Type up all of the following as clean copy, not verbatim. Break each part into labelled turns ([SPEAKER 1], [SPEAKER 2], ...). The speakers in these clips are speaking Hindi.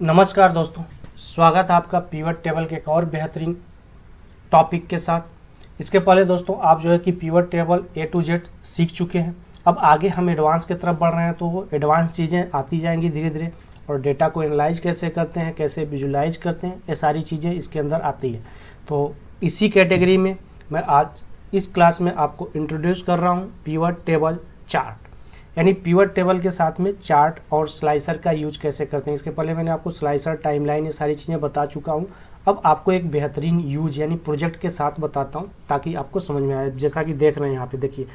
[SPEAKER 1] नमस्कार दोस्तों, स्वागत है आपका पिवट टेबल के एक और बेहतरीन टॉपिक के साथ। इसके पहले दोस्तों आप जो है कि pivot table A to Z सीख चुके हैं। अब आगे हम एडवांस की तरफ बढ़ रहे हैं, तो वो एडवांस चीज़ें आती जाएंगी धीरे धीरे। और डेटा को एनालाइज कैसे करते हैं, कैसे विजुलाइज करते हैं, ये सारी चीज़ें इसके अंदर आती है। तो इसी कैटेगरी में मैं आज इस क्लास में आपको इंट्रोड्यूस कर रहा हूँ पिवट टेबल चार्ट, यानी पिवट टेबल के साथ में चार्ट और स्लाइसर का यूज कैसे करते हैं। इसके पहले मैंने आपको स्लाइसर, टाइमलाइन, ये सारी चीज़ें बता चुका हूँ। अब आपको एक बेहतरीन यूज यानी प्रोजेक्ट के साथ बताता हूँ ताकि आपको समझ में आए। जैसा कि देख रहे हैं यहाँ पे, देखिए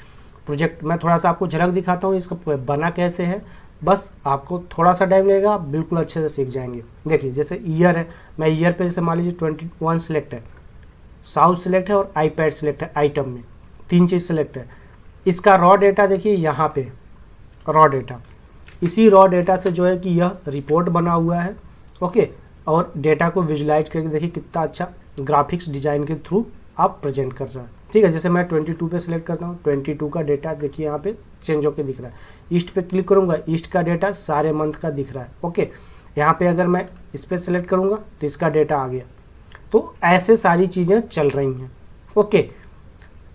[SPEAKER 1] प्रोजेक्ट मैं थोड़ा सा आपको झलक दिखाता हूँ इसका बना कैसे है। बस आपको थोड़ा सा टाइम लगेगा, आप बिल्कुल अच्छे से सीख जाएंगे। देखिए जैसे ईयर है, मैं ईयर पे जैसे मान लीजिए 21 सिलेक्ट है, साउथ सिलेक्ट है और आईपैड सिलेक्ट है। आइटम में 3 चीज़ सिलेक्ट है। इसका रॉ डेटा देखिए यहाँ पे, रॉ डेटा, इसी रॉ डेटा से जो है कि यह रिपोर्ट बना हुआ है। ओके, और डेटा को विजुलाइज करके देखिए कितना अच्छा ग्राफिक्स डिजाइन के थ्रू आप प्रेजेंट कर रहे हैं। ठीक है, जैसे मैं 22 पे सिलेक्ट करता हूँ, 22 का डेटा देखिए यहाँ पे चेंज होकर दिख रहा है। ईस्ट पे क्लिक करूँगा, ईस्ट का डेटा सारे मंथ का दिख रहा है। ओके, यहाँ पे अगर मैं इस पर सिलेक्ट करूँगा तो इसका डेटा आ गया। तो ऐसे सारी चीज़ें चल रही हैं। ओके,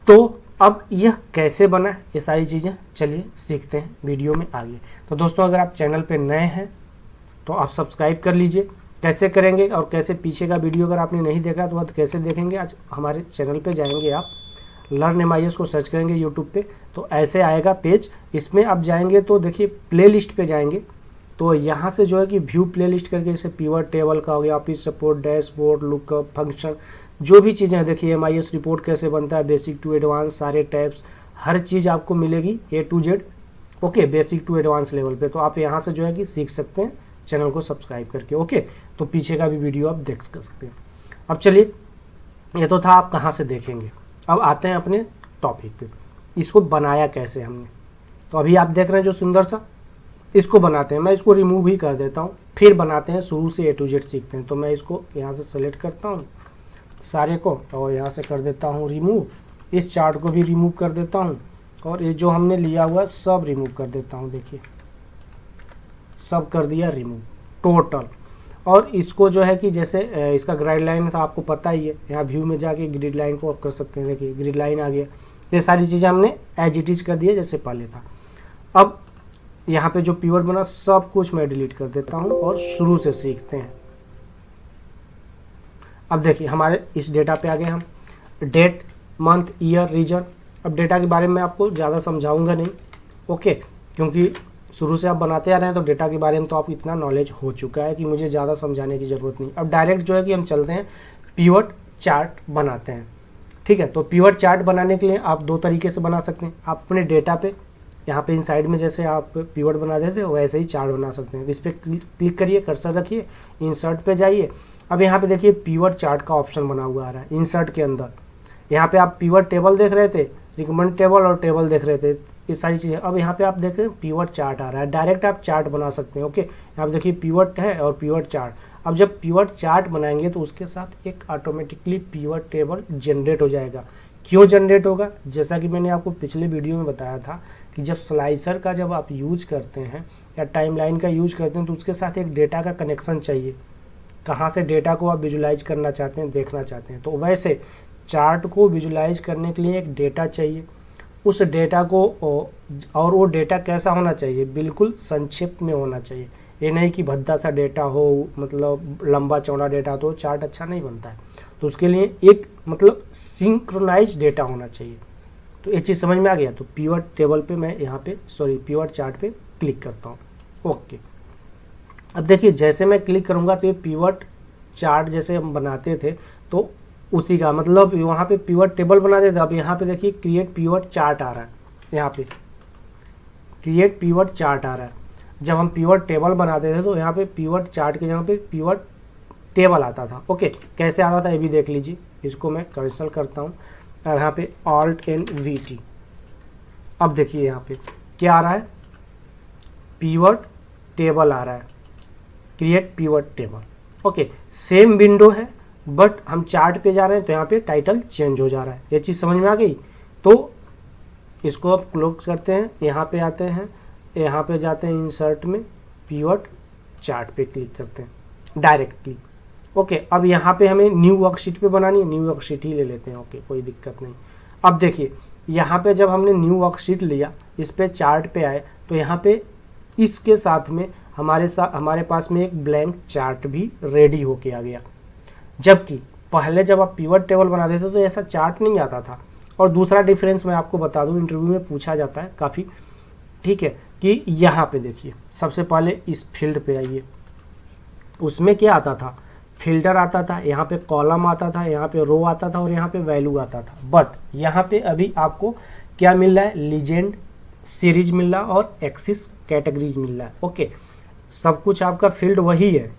[SPEAKER 1] तो अब यह कैसे बना है, ये सारी चीज़ें चलिए सीखते हैं वीडियो में आगे। तो दोस्तों अगर आप चैनल पे नए हैं तो आप सब्सक्राइब कर लीजिए। कैसे करेंगे और कैसे पीछे का वीडियो अगर आपने नहीं देखा तो कैसे देखेंगे, आज हमारे चैनल पे जाएंगे आप, लर्न MIS को सर्च करेंगे यूट्यूब पे तो ऐसे आएगा पेज। इसमें आप जाएंगे तो देखिए प्ले लिस्ट पे जाएंगे, तो यहाँ से जो है कि व्यू प्ले लिस्ट करके जैसे पिवट टेबल का हो गया, office support, dashboard, lookup, function, जो भी चीज़ें हैं, देखिए MIS रिपोर्ट कैसे बनता है, बेसिक टू एडवांस, सारे टैब्स, हर चीज़ आपको मिलेगी A to Z। Okay, basic to advance level पे। तो आप यहाँ से जो है कि सीख सकते हैं चैनल को सब्सक्राइब करके। ओके, तो पीछे का भी वीडियो आप देख सकते हैं। अब चलिए, ये तो था आप कहाँ से देखेंगे। अब आते हैं अपने टॉपिक पे, इसको बनाया कैसे हमने। तो अभी आप देख रहे हैं जो सुंदर सा, इसको बनाते हैं। मैं इसको रिमूव ही कर देता हूँ, फिर बनाते हैं, शुरू से A to Z सीखते हैं। तो मैं इसको यहाँ से सेलेक्ट करता हूँ सारे को और यहाँ से कर देता हूँ रिमूव। इस चार्ट को भी रिमूव कर देता हूँ और ये जो हमने लिया हुआ सब रिमूव कर देता हूँ। देखिए सब कर दिया रिमूव टोटल। और इसको जो है कि जैसे इसका ग्रिड लाइन था आपको पता ही है, यहाँ व्यू में जाके ग्रिड लाइन को आप कर सकते हैं। देखिए ग्रिड लाइन आ गया। ये सारी चीज़ें हमने एज इट इज कर दिया जैसे पहले था। अब यहाँ पे जो पिवट बना सब कुछ मैं डिलीट कर देता हूँ और शुरू से सीखते हैं। अब देखिए हमारे इस डेटा पे आ गए हम, डेट, मंथ, ईयर, रीजन। अब डेटा के बारे में आपको ज़्यादा समझाऊंगा नहीं। ओके, क्योंकि शुरू से आप बनाते आ रहे हैं तो डेटा के बारे में तो आपको इतना नॉलेज हो चुका है कि मुझे ज़्यादा समझाने की ज़रूरत नहीं। अब डायरेक्ट जो है कि हम चलते हैं पिवट चार्ट बनाते हैं। ठीक है, तो पिवट चार्ट बनाने के लिए आप 2 तरीके से बना सकते हैं। आप अपने डेटा पे यहाँ पे इन साइड में जैसे आप पिवट बना देते हो वैसे ही चार्ट बना सकते हैं। इस पर क्लिक करिए, कर्सर रखिए, इंसर्ट पे जाइए। अब यहाँ पे देखिए पिवट चार्ट का ऑप्शन बना हुआ आ रहा है इंसर्ट के अंदर। यहाँ पे आप पिवट टेबल देख रहे थे, रिकमेंड टेबल और टेबल देख रहे थे, ये सारी चीज़ें। अब यहाँ पे आप देख रहे हैं पिवट चार्ट आ रहा है, डायरेक्ट आप चार्ट बना सकते हैं। ओके, यहाँ पे देखिए पिवट है और पिवट चार्ट। अब जब पिवट चार्ट बनाएंगे तो उसके साथ एक ऑटोमेटिकली पिवट टेबल जनरेट हो जाएगा। क्यों जनरेट होगा, जैसा कि मैंने आपको पिछले वीडियो में बताया था कि जब स्लाइसर का जब आप यूज करते हैं या टाइमलाइन का यूज करते हैं तो उसके साथ एक डेटा का कनेक्शन चाहिए। कहाँ से डेटा को आप विजुलाइज करना चाहते हैं, देखना चाहते हैं, तो वैसे चार्ट को विजुलाइज करने के लिए एक डेटा चाहिए। उस डेटा को और वो डेटा कैसा होना चाहिए, बिल्कुल संक्षिप्त में होना चाहिए। ये नहीं कि भद्दा सा डेटा हो, मतलब लंबा चौड़ा डेटा, तो चार्ट अच्छा नहीं बनता है। तो उसके लिए एक मतलब सिंक्रोनाइज डेटा होना चाहिए। तो ये चीज़ समझ में आ गया। तो पिवट टेबल पे मैं यहाँ पे पिवट चार्ट पे क्लिक करता हूँ। ओके, अब देखिए जैसे मैं क्लिक करूँगा तो ये पिवट चार्ट जैसे हम बनाते थे तो उसी का मतलब वहाँ पे पिवट टेबल बनाते थे। अब यहाँ पे देखिए क्रिएट पिवट चार्ट आ रहा है, यहाँ पे क्रिएट पिवट चार्ट आ रहा है। जब हम पिवट टेबल बनाते थे तो यहाँ पे पिवट चार्ट के यहाँ पे पिवट टेबल आता था। ओके, कैसे आता था ये भी देख लीजिए। इसको मैं कैंसिल करता हूँ और यहाँ पे Alt+VT। अब देखिए यहाँ पे क्या आ रहा है, पिवट टेबल आ रहा है, create pivot table. Okay, same window है बट हम चार्ट पे जा रहे हैं तो यहाँ पे टाइटल चेंज हो जा रहा है। ये चीज़ समझ में आ गई। तो इसको अब क्लोज करते हैं, यहाँ पे आते हैं, यहाँ पे जाते हैं इंसर्ट में, पिवट चार्ट पे क्लिक करते हैं। डायरेक्टली। ओके, अब यहाँ पे हमें न्यू वर्कशीट पे बनानी है, न्यू वर्कशीट ही ले लेते हैं। ओके, कोई दिक्कत नहीं। अब देखिए यहाँ पे जब हमने न्यू वर्कशीट लिया, इस पे चार्ट पे आए, तो यहाँ पे इसके साथ में हमारे पास में एक ब्लैंक चार्ट भी रेडी होके आ गया। जबकि पहले जब आप पिवट टेबल बनाते थे तो ऐसा चार्ट नहीं आता था। और दूसरा डिफरेंस मैं आपको बता दूं, इंटरव्यू में पूछा जाता है काफ़ी, ठीक है, कि यहाँ पे देखिए सबसे पहले इस फील्ड पे आइए, उसमें क्या आता था, फिल्टर आता था, यहाँ पे कॉलम आता था, यहाँ पे रो आता था और यहाँ पे वैल्यू आता था। बट यहाँ पे अभी आपको क्या मिल रहा है, लीजेंड सीरीज मिल रहा है और एक्सिस कैटेगरीज मिल रहा है। ओके, सब कुछ आपका फील्ड वही है,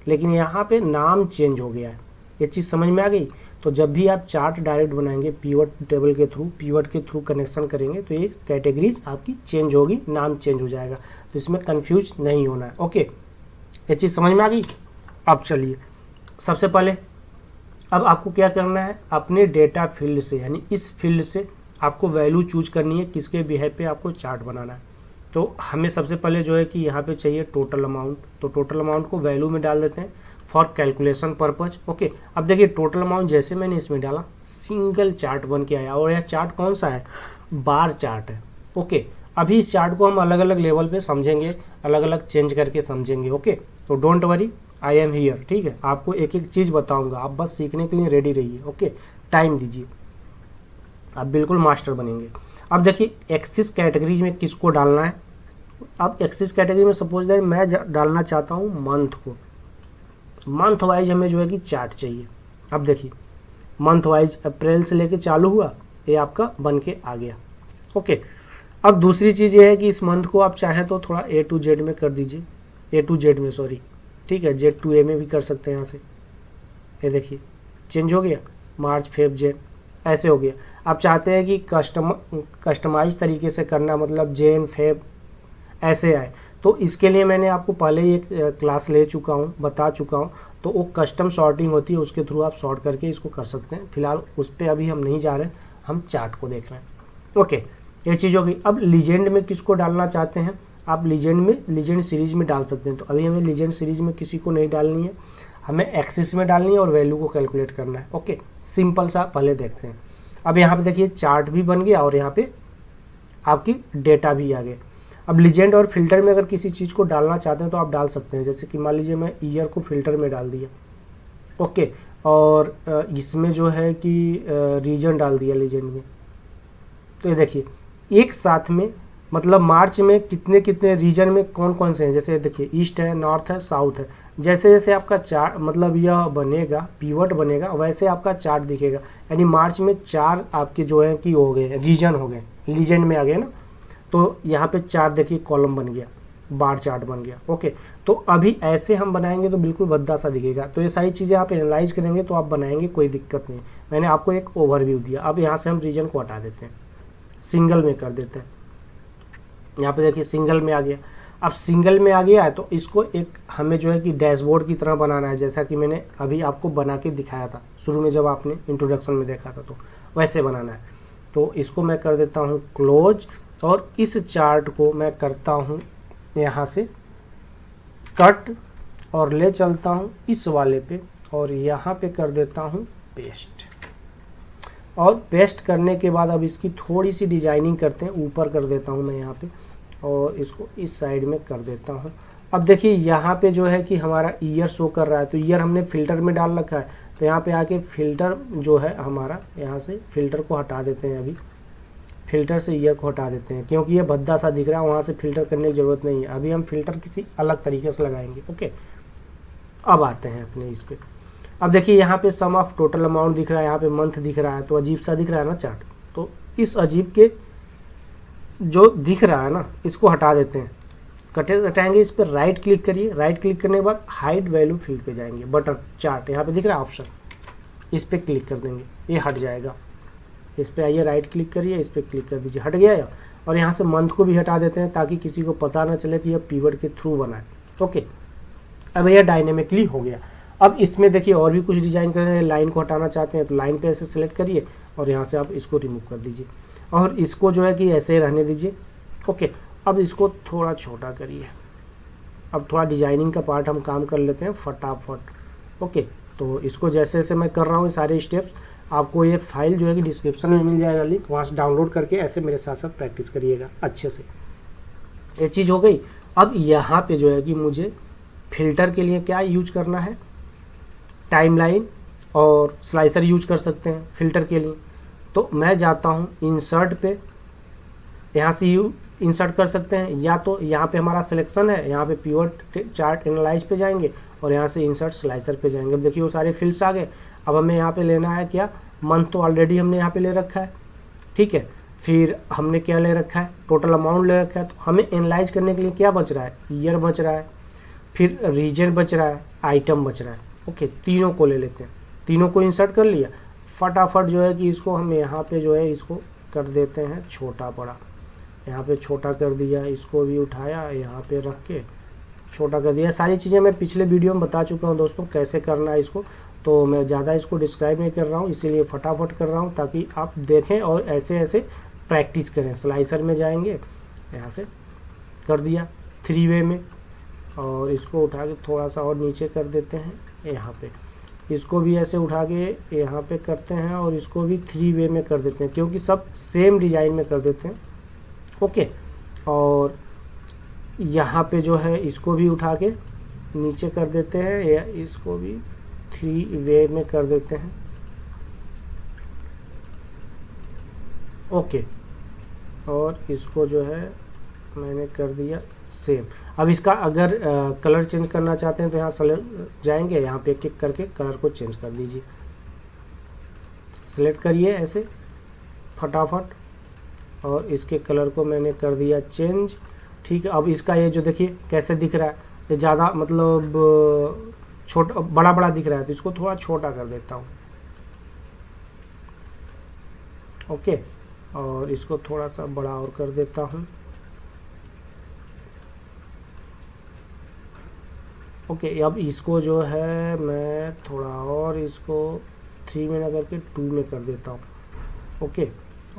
[SPEAKER 1] लेकिन यहाँ पे नाम चेंज हो गया है। ये चीज़ समझ में आ गई। तो जब भी आप चार्ट डायरेक्ट बनाएंगे पिवट टेबल के थ्रू, पिवट के थ्रू कनेक्शन करेंगे, तो ये कैटेगरीज आपकी चेंज होगी, नाम चेंज हो जाएगा। तो इसमें कंफ्यूज नहीं होना है। ओके, ये चीज़ समझ में आ गई। अब चलिए सबसे पहले अब आपको क्या करना है, अपने डेटा फील्ड से, यानी इस फील्ड से आपको वैल्यू चूज करनी है, किसके बिहेव पे आपको चार्ट बनाना है। तो हमें सबसे पहले जो है कि यहाँ पे चाहिए टोटल अमाउंट। तो टोटल अमाउंट को वैल्यू में डाल देते हैं फॉर कैलकुलेशन पर्पज। ओके, अब देखिए टोटल अमाउंट जैसे मैंने इसमें डाला, सिंगल चार्ट बन के आया। और यह चार्ट कौन सा है, बार चार्ट है। ओके, अभी इस चार्ट को हम अलग अलग लेवल पे समझेंगे, अलग अलग चेंज करके समझेंगे। ओके, तो don't worry, I am here. ठीक है, आपको एक एक चीज़ बताऊंगा, आप बस सीखने के लिए रेडी रहिए। ओके, टाइम दीजिए, आप बिल्कुल मास्टर बनेंगे। अब देखिए एक्सिस कैटेगरी में किसको डालना है। अब एक्सिस कैटेगरी में सपोज दैट मैं डालना चाहता हूँ मंथ को, मंथ वाइज हमें जो है कि चार्ट चाहिए। अब देखिए मंथ वाइज अप्रैल से लेके चालू हुआ, ये आपका बन के आ गया। ओके, अब दूसरी चीज़ ये है कि इस मंथ को आप चाहें तो थोड़ा A to Z में कर दीजिए, A to Z में, सॉरी, ठीक है, Z to A में भी कर सकते हैं। यहाँ से ये देखिए चेंज हो गया, मार्च फेब जेन ऐसे हो गया। आप चाहते हैं कि कस्टमाइज तरीके से करना, मतलब जेन फेब ऐसे आए, तो इसके लिए मैंने आपको पहले ही एक क्लास ले चुका हूँ, बता चुका हूँ। तो वो कस्टम सॉर्टिंग होती है, उसके थ्रू आप सॉर्ट करके इसको कर सकते हैं। फिलहाल उस पर अभी हम नहीं जा रहे, हम चार्ट को देख रहे हैं। ओके, ये चीज़ हो गई। अब लीजेंड में किसको डालना चाहते हैं, आप लीजेंड में, लीजेंड सीरीज में डाल सकते हैं। तो अभी हमें लीजेंड सीरीज में किसी को नहीं डालनी है, हमें एक्सिस में डालनी है और वैल्यू को कैलकुलेट करना है। ओके, सिंपल सा पहले देखते हैं। अब यहाँ पे देखिए चार्ट भी बन गया और यहाँ पे आपकी डेटा भी आ गया। अब लीजेंड और फिल्टर में अगर किसी चीज़ को डालना चाहते हैं तो आप डाल सकते हैं। जैसे कि मान लीजिए मैं ईयर को फिल्टर में डाल दिया, ओके, और इसमें जो है कि रीजन डाल दिया लीजेंड में। तो ये देखिए एक साथ में, मतलब मार्च में कितने कितने रीजन में कौन कौन से हैं। जैसे देखिए ईस्ट है, नॉर्थ है, साउथ है। जैसे जैसे आपका चार्ट, मतलब यह बनेगा, पीवट बनेगा, वैसे आपका चार्ट दिखेगा। यानी मार्च में 4 आपके जो है कि हो गए, रीजन हो गए, लीजेंड में आ गए ना। तो यहाँ पे 4 देखिए कॉलम बन गया, बार चार्ट बन गया। ओके, तो अभी ऐसे हम बनाएंगे तो बिल्कुल भद्दा सा दिखेगा। तो ये सारी चीज़ें आप एनालाइज करेंगे तो आप बनाएंगे, कोई दिक्कत नहीं। मैंने आपको एक ओवरव्यू दिया। अब यहाँ से हम रीजन को हटा देते हैं, सिंगल में कर देते हैं। यहाँ पे देखिए सिंगल में आ गया। अब सिंगल में आ गया है तो इसको एक हमें जो है कि डैशबोर्ड की तरह बनाना है, जैसा कि मैंने अभी आपको बना के दिखाया था शुरू में जब आपने इंट्रोडक्शन में देखा था, तो वैसे बनाना है। तो इसको मैं कर देता हूँ क्लोज, और इस चार्ट को मैं करता हूँ यहाँ से कट और ले चलता हूँ इस वाले पे, और यहाँ पे कर देता हूँ पेस्ट। और पेस्ट करने के बाद अब इसकी थोड़ी सी डिजाइनिंग करते हैं, ऊपर कर देता हूँ मैं यहाँ पे, और इसको इस साइड में कर देता हूँ। अब देखिए यहाँ पे जो है कि हमारा ईयर शो कर रहा है, तो ईयर हमने फिल्टर में डाल रखा है। तो यहाँ पे आके फिल्टर जो है हमारा, यहाँ से फिल्टर को हटा देते हैं। अभी फिल्टर से ईयर को हटा देते हैं, क्योंकि ये भद्दा सा दिख रहा है, वहाँ से फिल्टर करने की ज़रूरत नहीं है। अभी हम फिल्टर किसी अलग तरीके से लगाएंगे। ओके, अब आते हैं अपने इस पर। अब देखिए यहाँ पे सम ऑफ टोटल अमाउंट दिख रहा है, यहाँ पे मंथ दिख रहा है, तो अजीब सा दिख रहा है ना चार्ट। तो इस अजीब के जो दिख रहा है ना, इसको हटा देते हैं। हटाएंगे, इस पर राइट क्लिक करिए। राइट क्लिक करने के बाद हाइड वैल्यू फील्ड पे जाएंगे, बटन चार्ट यहाँ पे दिख रहा है ऑप्शन, इस पर क्लिक कर देंगे, ये हट जाएगा। इस पर आइए, राइट क्लिक करिए, इस पर क्लिक कर दीजिए, हट गया। और यहाँ से मंथ को भी हटा देते हैं ताकि किसी को पता ना चले कि यह पीवट के थ्रू बना है। ओके, अब यह डायनेमिकली हो गया। अब इसमें देखिए और भी कुछ डिजाइन करें, लाइन को हटाना चाहते हैं तो लाइन पे ऐसे सेलेक्ट करिए और यहाँ से आप इसको रिमूव कर दीजिए, और इसको जो है कि ऐसे ही रहने दीजिए। ओके, अब इसको थोड़ा छोटा करिए। अब थोड़ा डिजाइनिंग का पार्ट हम काम कर लेते हैं फटाफट। ओके, तो इसको जैसे जैसे मैं कर रहा हूँ ये सारे स्टेप्स, आपको ये फाइल जो है कि डिस्क्रिप्शन में मिल जाएगा लिंक, वहाँ से डाउनलोड करके ऐसे मेरे साथ साथ प्रैक्टिस करिएगा अच्छे से। ये चीज़ हो गई। अब यहाँ पे जो है कि मुझे फिल्टर के लिए क्या यूज करना है, टाइमलाइन और स्लाइसर यूज कर सकते हैं फिल्टर के लिए। तो मैं जाता हूँ इंसर्ट पे, यहाँ से इंसर्ट कर सकते हैं, या तो यहाँ पे हमारा सिलेक्शन है, यहाँ पे पिवट चार्ट एनालाइज पे जाएंगे और यहाँ से इंसर्ट स्लाइसर पे जाएंगे। अब देखिए वो सारे फिल्ड्स आ गए। अब हमें यहाँ पे लेना है क्या, मंथ तो ऑलरेडी हमने यहाँ पे ले रखा है, ठीक है। फिर हमने क्या ले रखा है, टोटल अमाउंट ले रखा है। तो हमें एनालाइज करने के लिए क्या बच रहा है, ईयर बच रहा है, फिर रीजन बच रहा है, आइटम बच रहा है। ओके, तीनों को ले लेते हैं, तीनों को इंसर्ट कर लिया। फटाफट जो है कि इसको हम यहाँ पे जो है इसको कर देते हैं छोटा बड़ा, यहाँ पे छोटा कर दिया, इसको भी उठाया यहाँ पे रख के छोटा कर दिया। सारी चीज़ें मैं पिछले वीडियो में बता चुका हूँ दोस्तों कैसे करना है इसको, तो मैं ज़्यादा इसको डिस्क्राइब नहीं कर रहा हूँ, इसीलिए फटाफट कर रहा हूँ ताकि आप देखें और ऐसे ऐसे प्रैक्टिस करें। स्लाइसर में जाएंगे, यहाँ से कर दिया 3 वे में, और इसको उठा के थोड़ा सा और नीचे कर देते हैं यहाँ पे, इसको भी ऐसे उठा के यहाँ पे करते हैं और इसको भी 3 वे में कर देते हैं, क्योंकि सब सेम डिज़ाइन में कर देते हैं। ओके, और यहाँ पे जो है इसको भी उठा के नीचे कर देते हैं, या इसको भी 3 वे में कर देते हैं। ओके, और इसको जो है मैंने कर दिया सेम। अब इसका अगर कलर चेंज करना चाहते हैं तो यहाँ सेलेक्ट जाएंगे, यहाँ पे क्लिक करके कलर को चेंज कर दीजिए, सेलेक्ट करिए ऐसे फटाफट, और इसके कलर को मैंने कर दिया चेंज, ठीक है। अब इसका ये जो देखिए कैसे दिख रहा है, ये ज़्यादा मतलब छोटा बड़ा बड़ा दिख रहा है, तो इसको थोड़ा छोटा कर देता हूँ। ओके, और इसको थोड़ा सा बड़ा और कर देता हूँ। ओके, अब इसको जो है मैं थोड़ा और इसको 3 में ना करके 2 में कर देता हूँ। ओके,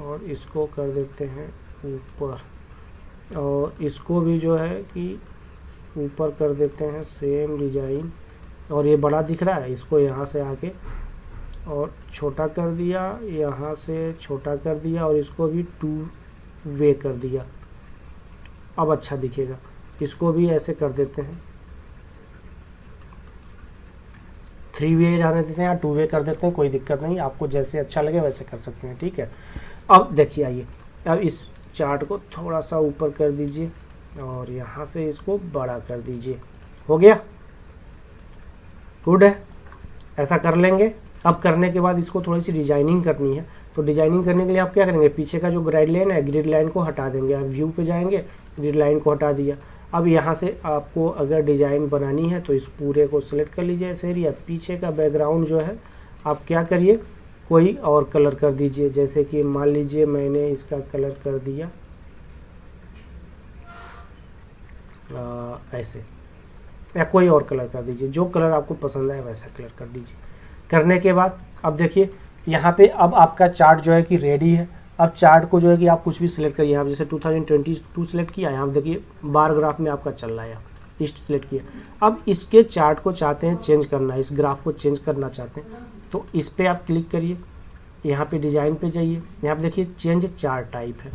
[SPEAKER 1] और इसको कर देते हैं ऊपर, और इसको भी जो है कि ऊपर कर देते हैं सेम डिजाइन। और ये बड़ा दिख रहा है, इसको यहाँ से आके और छोटा कर दिया, यहाँ से छोटा कर दिया, और इसको भी 2 वे कर दिया। अब अच्छा दिखेगा। इसको भी ऐसे कर देते हैं, 3 वे जाने देते हैं या 2 वे कर देते हैं, कोई दिक्कत नहीं, आपको जैसे अच्छा लगे वैसे कर सकते हैं, ठीक है। अब देखिए आइए, अब इस चार्ट को थोड़ा सा ऊपर कर दीजिए और यहाँ से इसको बड़ा कर दीजिए। हो गया, गुड है, ऐसा कर लेंगे। अब करने के बाद इसको थोड़ी सी डिजाइनिंग करनी है, तो डिजाइनिंग करने के लिए आप क्या करेंगे, पीछे का जो ग्राइड लाइन है, ग्रिड लाइन को हटा देंगे। आप व्यू पे जाएंगे, ग्रिड लाइन को हटा दिया। अब यहाँ से आपको अगर डिजाइन बनानी है तो इस पूरे को सिलेक्ट कर लीजिए इस एरिया। पीछे का बैकग्राउंड जो है आप क्या करिए, कोई और कलर कर दीजिए, जैसे कि मान लीजिए मैंने इसका कलर कर दिया ऐसे, या कोई और कलर कर दीजिए, जो कलर आपको पसंद है वैसा कलर कर दीजिए। करने के बाद अब देखिए यहाँ पे अब आपका चार्ट जो है कि रेडी है। अब चार्ट को जो है कि आप कुछ भी सिलेक्ट करिए, यहाँ जैसे 2022 सिलेक्ट किया, यहाँ देखिए बार ग्राफ में आपका चल रहा है, ईस्ट सिलेक्ट किया। अब इसके चार्ट को चाहते हैं चेंज करना, इस ग्राफ को चेंज करना चाहते हैं, तो इस पर आप क्लिक करिए, यहाँ पे डिज़ाइन पे जाइए, यहाँ पे देखिए चेंज चार्ट टाइप है।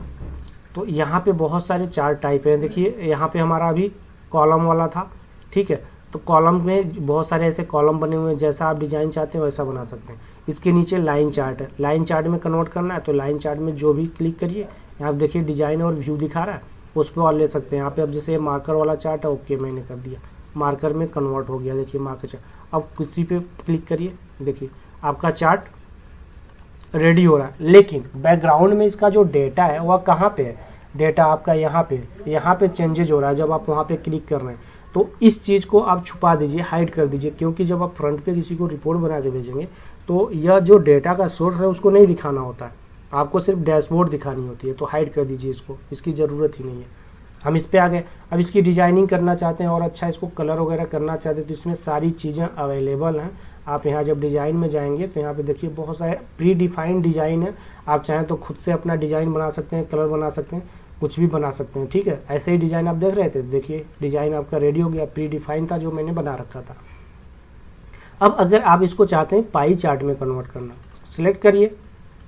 [SPEAKER 1] तो यहाँ पे बहुत सारे चार्ट टाइप हैं। देखिए यहाँ पे हमारा अभी कॉलम वाला था, ठीक है, तो कॉलम में बहुत सारे ऐसे कॉलम बने हुए हैं, जैसा आप डिज़ाइन चाहते हैं वैसा बना सकते हैं। इसके नीचे लाइन चार्ट है, लाइन चार्ट में कन्वर्ट करना है तो लाइन चार्ट में जो भी क्लिक करिए, यहाँ देखिए डिज़ाइन और व्यू दिखा रहा है, उस पर और ले सकते हैं। यहाँ पे अब जैसे मार्कर वाला चार्ट है, ओके मैंने कर दिया, मार्कर में कन्वर्ट हो गया, देखिए मार्कर चार्ट। अब किसी पे क्लिक करिए, देखिए आपका चार्ट रेडी हो रहा है। लेकिन बैकग्राउंड में इसका जो डेटा है वह कहाँ पे है, डेटा आपका यहाँ पे चेंजेज हो रहा है जब आप वहाँ पे क्लिक कर रहे हैं। तो इस चीज़ को आप छुपा दीजिए, हाइड कर दीजिए, क्योंकि जब आप फ्रंट पे किसी को रिपोर्ट बना के भेजेंगे तो यह जो डेटा का सोर्स है उसको नहीं दिखाना होता है, आपको सिर्फ डैशबोर्ड दिखानी होती है। तो हाइड कर दीजिए इसको, इसकी ज़रूरत ही नहीं है। हम इस पे आ गए। अब इसकी डिजाइनिंग करना चाहते हैं और अच्छा इसको कलर वगैरह करना चाहते हैं तो इसमें सारी चीज़ें अवेलेबल हैं। आप यहाँ जब डिज़ाइन में जाएंगे तो यहाँ पे देखिए बहुत सारे प्री डिफाइंड डिज़ाइन है, आप चाहें तो खुद से अपना डिज़ाइन बना सकते हैं, कलर बना सकते हैं। कुछ भी बना सकते हैं, ठीक है। ऐसे ही डिज़ाइन आप देख रहे थे, देखिए डिज़ाइन आपका रेडी हो गया, प्री डिफाइन था जो मैंने बना रखा था। अब अगर आप इसको चाहते हैं पाई चार्ट में कन्वर्ट करना, सिलेक्ट करिए,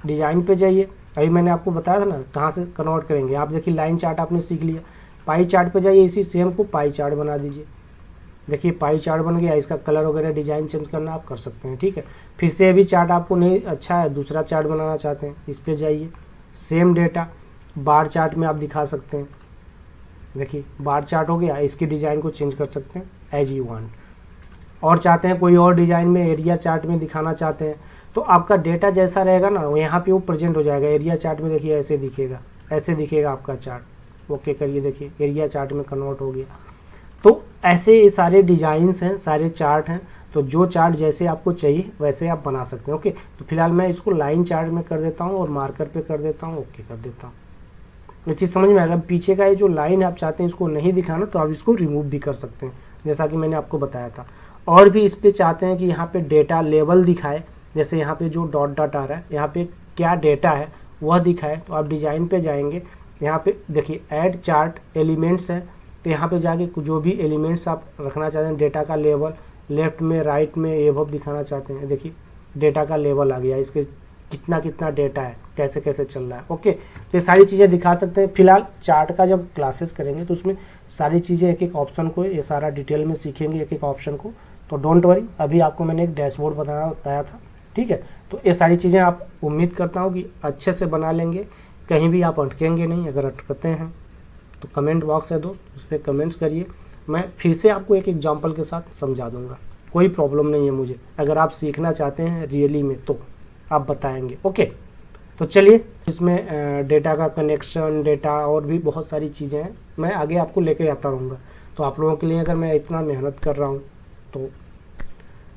[SPEAKER 1] डिज़ाइन पे जाइए, अभी मैंने आपको बताया था ना कहाँ से कन्वर्ट करेंगे। आप देखिए लाइन चार्ट आपने सीख लिया, पाई चार्ट पे जाइए, इसी सेम को पाई चार्ट बना दीजिए। देखिए पाई चार्ट बन गया, इसका कलर वगैरह डिज़ाइन चेंज करना आप कर सकते हैं, ठीक है। फिर से अभी चार्ट आपको नहीं अच्छा है, दूसरा चार्ट बनाना चाहते हैं, इस पर जाइए, सेम डेटा बार चार्ट में आप दिखा सकते हैं। देखिए बार चार्ट हो गया, इसकी डिज़ाइन को चेंज कर सकते हैं एज यू वांट। और चाहते हैं कोई और डिज़ाइन में एरिया चार्ट में दिखाना चाहते हैं, तो आपका डेटा जैसा रहेगा ना यहाँ पे वो प्रेजेंट हो जाएगा। एरिया चार्ट में देखिए ऐसे दिखेगा, ऐसे दिखेगा आपका चार्ट। ओके करिए, देखिए एरिया चार्ट में कन्वर्ट हो गया। तो ऐसे ये सारे डिज़ाइंस हैं, सारे चार्ट हैं, तो जो चार्ट जैसे आपको चाहिए वैसे आप बना सकते हैं। ओके, तो फिलहाल मैं इसको लाइन चार्ट में कर देता हूँ और मार्कर पे कर देता हूँ, ओके कर देता हूँ। ये चीज़ समझ में आएगा। पीछे का ये जो लाइन आप चाहते हैं इसको नहीं दिखाना, तो आप इसको रिमूव भी कर सकते हैं, जैसा कि मैंने आपको बताया था। और भी इस पर चाहते हैं कि यहाँ पे डेटा लेवल दिखाए, जैसे यहाँ पे जो डॉट डॉट आ रहा है, यहाँ पे क्या डेटा है वह दिखाए, तो आप डिज़ाइन पे जाएंगे, यहाँ पे देखिए ऐड चार्ट एलिमेंट्स है, तो यहाँ पे जाके जो भी एलिमेंट्स आप रखना चाहते हैं, डेटा का लेवल लेफ्ट में राइट में ये वो दिखाना चाहते हैं, देखिए डेटा का लेवल आ गया, इसके कितना कितना डेटा है, कैसे कैसे चल रहा है। ओके, तो ये सारी चीज़ें दिखा सकते हैं। फिलहाल चार्ट का जब क्लासेस करेंगे तो उसमें सारी चीज़ें एक एक ऑप्शन को ये सारा डिटेल में सीखेंगे, एक एक ऑप्शन को। तो डोंट वरी, अभी आपको मैंने एक डैशबोर्ड बताया था, ठीक है। तो ये सारी चीज़ें आप उम्मीद करता हूँ कि अच्छे से बना लेंगे, कहीं भी आप अटकेंगे नहीं। अगर अटकते हैं तो कमेंट बॉक्स है दोस्त, उस पर कमेंट्स करिए, मैं फिर से आपको एक एग्जांपल के साथ समझा दूंगा, कोई प्रॉब्लम नहीं है मुझे। अगर आप सीखना चाहते हैं रियली में तो आप बताएंगे। ओके, तो चलिए, इसमें डेटा का कनेक्शन, डेटा और भी बहुत सारी चीज़ें हैं, मैं आगे आपको लेके आता रहूँगा। तो आप लोगों के लिए अगर मैं इतना मेहनत कर रहा हूँ तो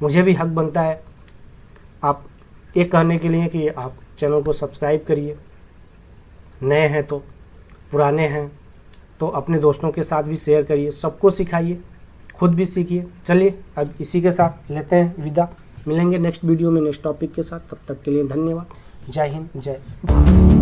[SPEAKER 1] मुझे भी हक बनता है आप ये कहने के लिए कि आप चैनल को सब्सक्राइब करिए, नए हैं तो, पुराने हैं तो अपने दोस्तों के साथ भी शेयर करिए, सबको सिखाइए, खुद भी सीखिए। चलिए अब इसी के साथ लेते हैं विदा, मिलेंगे नेक्स्ट वीडियो में नेक्स्ट टॉपिक के साथ। तब तक के लिए धन्यवाद। जय हिंद, जय भारत।